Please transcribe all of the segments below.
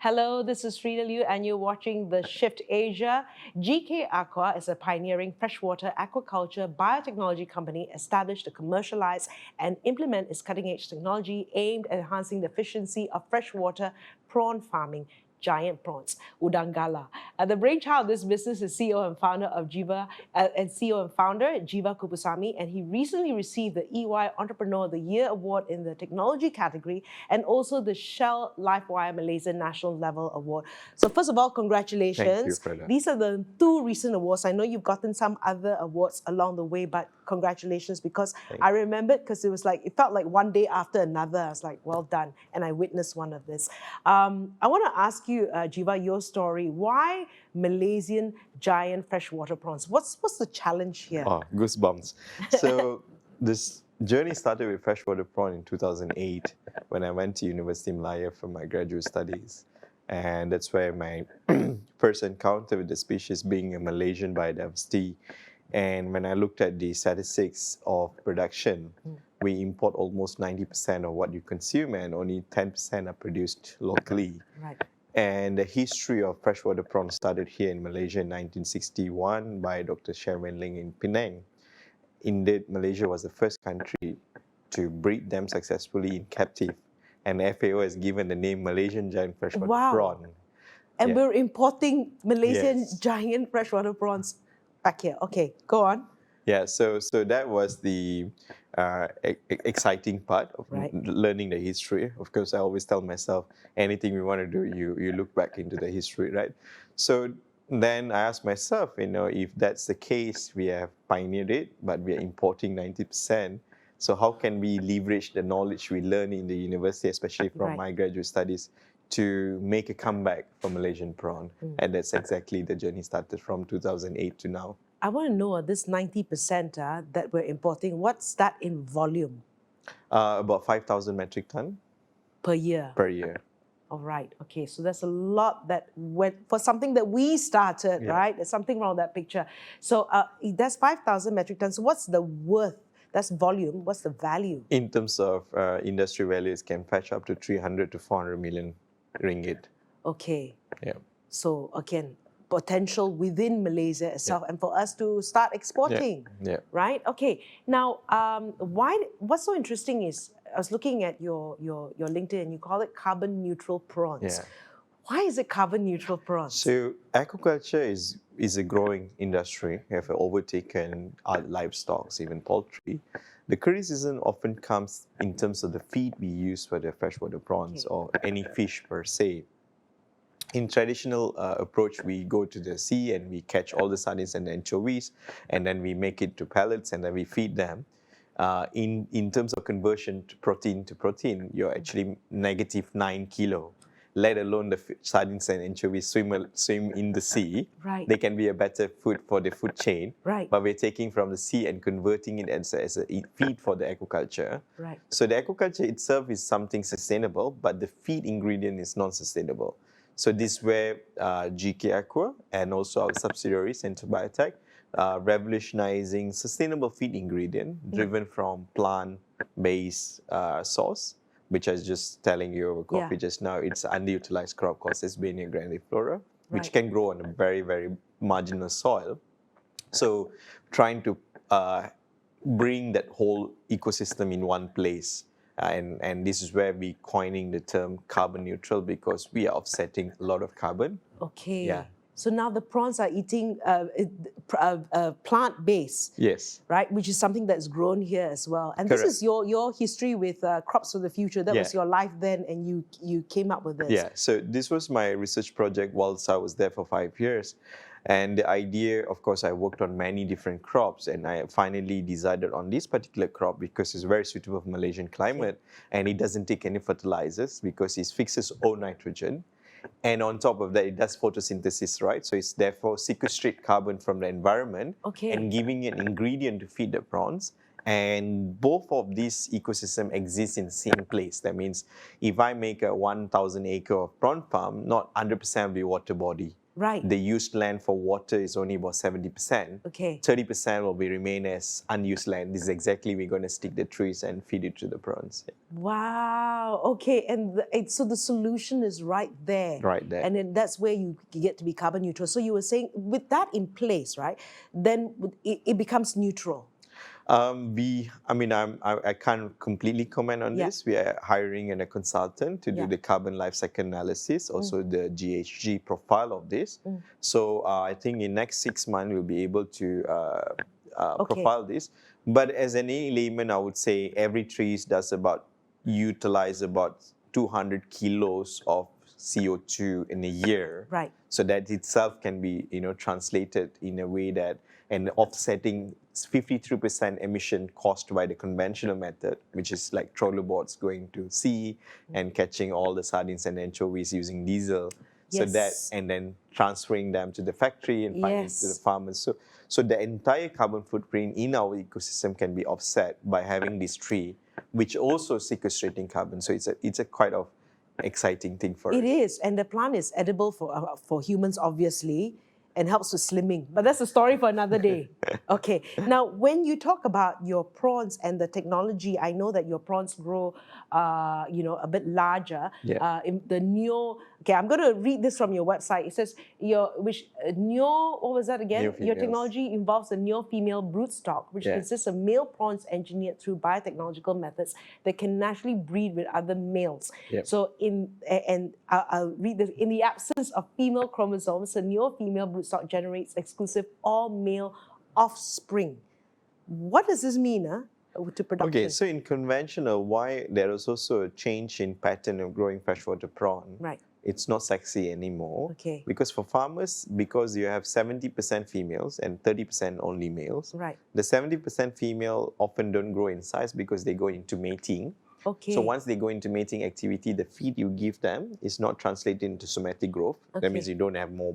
Hello, this is 𝗙𝗏𝗟 and you're watching the Shift Asia. 𝗙𝗾𝗏𝗏 is a pioneering freshwater aquaculture biotechnology company established to commercialize and implement its cutting-edge technology aimed at enhancing the efficiency of freshwater prawn farming, giant prawns, Udang Galah. The brainchild of this business is CEO and founder of Giva Kuppusamy, and he recently received the 𝗙𝗿𝗄𝗏𝗏𝗏 Award in the technology category and also the Shell Livewire Malaysia National Level Award. So first of all, congratulations. Thank you, Freda. These are the two recent awards. I know you've gotten some other awards along the way, but congratulations, because I remembered, because it felt like one day after another. I was like, well done, and I witnessed one of this. I want to ask you, Giva, your story. Why Malaysian giant freshwater prawns? What's the challenge here? Oh, goosebumps. So this journey started with freshwater prawn in 2008 when I went to University of Malaya for my graduate studies. And that's where my first encounter with the species, being a Malaysian biodiversity. And when I looked at the statistics of production, we import almost 90% of what you consume, and only 10% are produced locally. Right. And the history of freshwater prawn started here in Malaysia in 1961 by Dr. 𝗪𝗏𝗏 in Penang. Indeed, Malaysia was the first country to breed them successfully in captive. And FAO has given the name Malaysian giant freshwater prawn. And we're importing Malaysian giant freshwater prawns back here. Okay, go on. Yeah, so that was the exciting part of learning the history. Of course, I always tell myself, anything we want to do, you look back into the history, right? So then I asked myself, if that's the case, we have pioneered it, but we are importing 90%. So how can we leverage the knowledge we learn in the university, especially from my graduate studies, to make a comeback for Malaysian prawn? And that's exactly the journey started from 2008 to now. I want to know, this 90% that we're importing, what's that in volume? About 5,000 metric ton. Per year? Per year. All right. Okay, so that's a lot that went for something that we started, right? There's something wrong with that picture. So that's 5,000 metric tons. So what's the worth? That's volume. What's the value? In terms of industry value, it can fetch up to 300 to 400 million ringgit. Okay. Yeah. So again, potential within Malaysia itself, and for us to start exporting, right? Okay. Now, what's so interesting is, I was looking at your LinkedIn, and you call it carbon neutral prawns. Yeah. Why is it carbon neutral prawns? So aquaculture is a growing industry. We have overtaken our livestock, even poultry. The criticism often comes in terms of the feed we use for the freshwater prawns or any fish per se. In traditional approach, we go to the sea and we catch all the sardines and the anchovies, and then we make it to pellets and then we feed them. In terms of conversion to protein, you're actually -9 kilo. Let alone the sardines and anchovies swim in the sea. Right. They can be a better food for the food chain. Right. But we're taking from the sea and converting it as a feed for the aquaculture. Right. So the aquaculture itself is something sustainable, but the feed ingredient is non-sustainable. So this is where 𝗙𝗾𝗏𝗏 and also our subsidiary, Centre Biotech, revolutionizing sustainable feed ingredient driven from plant-based source, which I was just telling you over coffee just now. It's an underutilized crop called 𝗪𝗵𝗏𝗏 grandiflora, which can grow on a very, very marginal soil. So trying to bring that whole ecosystem in one place. And this is where we're coining the term carbon neutral, because we are offsetting a lot of carbon. Okay. Yeah. So now the prawns are eating plant-based. Yes. Right, which is something that's grown here as well. And Correct. This is your history with Crops for the Future. That was your life then, and you came up with this. Yeah. So this was my research project whilst I was there for 5 years. And the idea, of course, I worked on many different crops, and I finally decided on this particular crop because it's very suitable for Malaysian climate, and it doesn't take any fertilizers because it fixes own nitrogen. And on top of that, it does photosynthesis, right? So it's therefore sequestrate carbon from the environment and giving it an ingredient to feed the prawns. And both of these ecosystems exist in the same place. That means if I make a 1,000 acre of prawn farm, not 100% will be water body. Right. The used land for water is only about 70%. Okay. 30% will be remain as unused land. This is exactly we're going to stick the trees and feed it to the prawns. Wow. Okay. And so the solution is right there. Right there. And then that's where you get to be carbon neutral. So you were saying with that in place, right, then it becomes neutral. I can't completely comment on this. We are hiring a consultant to do the carbon life cycle analysis, also the GHG profile of this. So I think in next 6 months we'll be able to profile this. But as any layman, I would say every tree does utilize about 200 kilos of CO2 in a year. Right. So that itself can be, translated in a way that and offsetting 53% emission caused by the conventional method, which is like trawler boats going to sea and catching all the sardines and anchovies using diesel. So that, and then transferring them to the factory and finally to the farmers. So the entire carbon footprint in our ecosystem can be offset by having this tree, which also sequestrating carbon. So it's a quite of exciting thing for us. It is, and the plant is edible for humans, obviously, and helps with slimming. But that's a story for another day. Okay. Now, when you talk about your prawns and the technology, I know that your prawns grow, a bit larger. In the okay, I'm going to read this from your website. It says what was that again? Your technology involves a @𝗃female broodstock, which consists of male prawns engineered through biotechnological methods that can naturally breed with other males. So I'll read this. In the absence of female chromosomes, a 𝗃female broodstock generates exclusive all-male offspring. What does this mean to production? Okay, so in conventional, why there is also a change in pattern of growing freshwater prawn. Right. It's not sexy anymore. Okay. Because for farmers, because you have 70% females and 30% only males. Right. The 70% female often don't grow in size because they go into mating. Okay. So once they go into mating activity, the feed you give them is not translated into somatic growth. That means you don't have more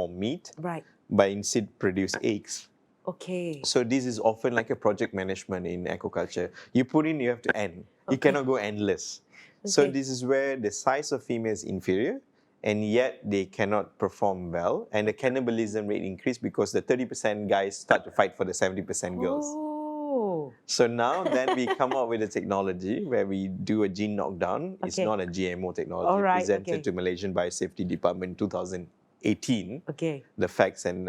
meat. Right. But instead produce eggs. Okay. So this is often like a project management in aquaculture. You put in, you have to end. You cannot go endless. So this is where the size of female is inferior, and yet they cannot perform well, and the cannibalism rate increase because the 30% guys start to fight for the 70% girls. So now then we come up with a technology where we do a gene knockdown. It's not a GMO technology. Presented to Malaysian Biosafety Department in 2018. The facts and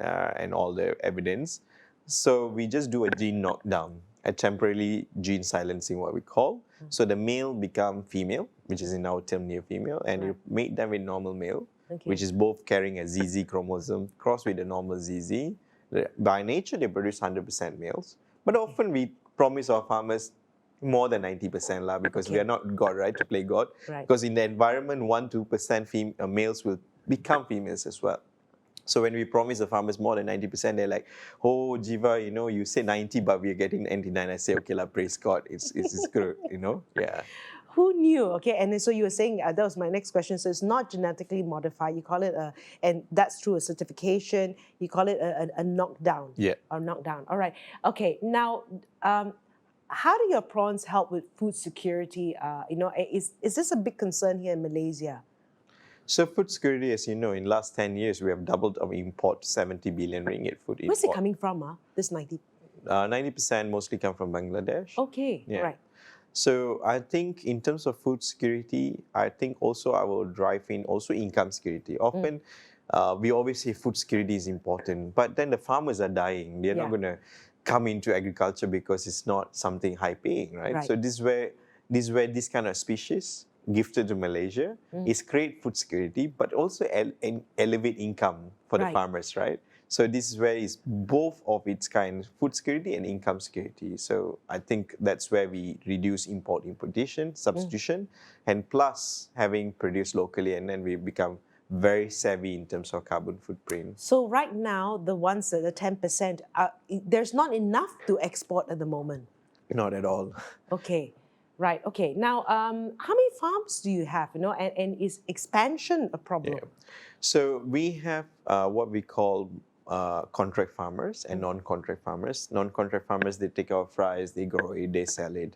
all the evidence. So we just do a gene knockdown, a temporary gene silencing, what we call. So the male become female, which is in our term near female, and you mate them with normal male, which is both carrying a ZZ chromosome crossed with a normal ZZ. By nature, they produce 100% males. But often we promise our farmers more than 90% because we are not God, right, to play God. Because in the environment, 1-2% males will become females as well. So when we promise the farmers more than 90%, they're like, oh, Giva, you say 90, but we're getting 99. I say, okay, praise God, it's good, Who knew? Okay, and then so you were saying, that was my next question. So it's not genetically modified. You call it and that's through a certification. You call it a knockdown. Or knockdown. All right. Okay. Now, how do your prawns help with food security? Is this a big concern here in Malaysia? So food security, as you know, in last 10 years, we have doubled our import to 70 billion ringgit food import. Where's it coming from, this 90? 90% mostly come from Bangladesh. Okay, right. So I think in terms of food security, I think also I will drive in also income security. Often we always say food security is important, but then the farmers are dying. They're not going to come into agriculture because it's not something high paying, right? So this is where this kind of species gifted to Malaysia is create food security, but also elevate income for the farmers, right? So this is where it's both of its kind, food security and income security. So I think that's where we reduce importation, substitution, and plus having produced locally, and then we become very savvy in terms of carbon footprint. So right now, the ones that are 10%, there's not enough to export at the moment? Not at all. Okay. Right. Okay. Now, how many farms do you have? And is expansion a problem? So we have what we call contract farmers and non-contract farmers. Non-contract farmers, they take our fries, they grow it, they sell it.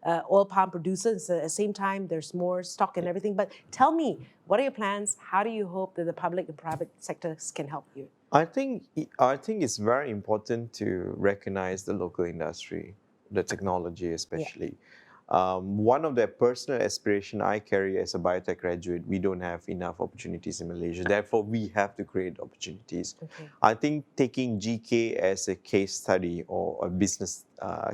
oil palm producers. At the same time, there's more stock and everything. But tell me, what are your plans? How do you hope that the public and private sectors can help you? I think it's very important to recognize the local industry, the technology especially. One of the personal aspiration I carry as a biotech graduate, we don't have enough opportunities in Malaysia. Therefore, we have to create opportunities. Okay. I think taking GK as a case study or a business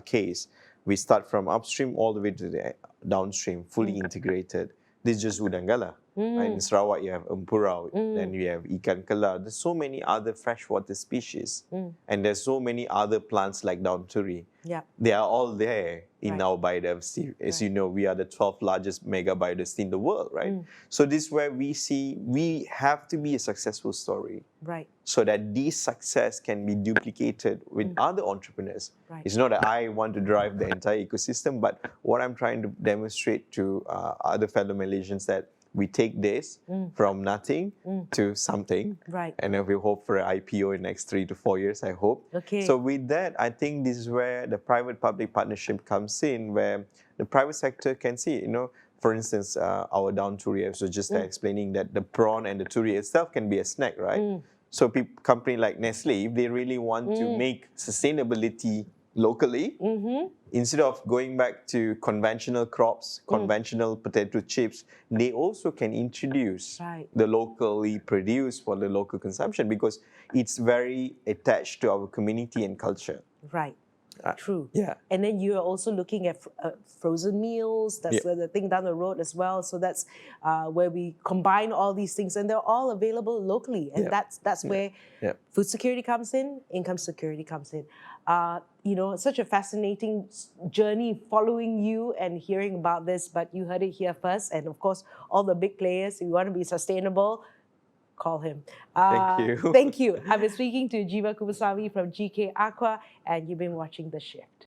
case, we start from upstream all the way to the downstream, fully integrated. This is just Udang Galah. Right? In Sarawak, you have 𝗙𝗵𝗁𝘀, then you have ikan kela. There's so many other freshwater species, and there's so many other plants like 𝗙𝗨𝗟𝗟. Yeah. They are all there in Right. our biodiversity. As Right. you know, we are the 12th largest mega biodiversity in the world, right? So this is where we see we have to be a successful story. Right. So that this success can be duplicated with other entrepreneurs. Right. It's not that I want to drive the entire ecosystem, but what I'm trying to demonstrate to other fellow Malaysians that we take this from nothing to something. Right. And then we hope for an IPO in the next 3 to 4 years, I hope. Okay. So with that, I think this is where the private-public partnership comes in, where the private sector can see, for instance, our down 𝗏𝗏𝗏𝗃, so just explaining that the prawn and the 𝗏𝗏𝗏𝗃 itself can be a snack, right? So company like Nestle, if they really want to make sustainability locally, instead of going back to conventional crops, conventional potato chips, they also can introduce the locally produced for the local consumption because it's very attached to our community and culture. Right. True. Yeah. And then you are also looking at frozen meals. That's the thing down the road as well. So that's where we combine all these things, and they're all available locally. And that's where food security comes in, income security comes in. Such a fascinating journey following you and hearing about this. But you heard it here first, and of course, all the big players. If you want to be sustainable, call him. Thank you. Thank you. I've been speaking to Giva Kuppusamy from GK Aqua, and you've been watching The Shift.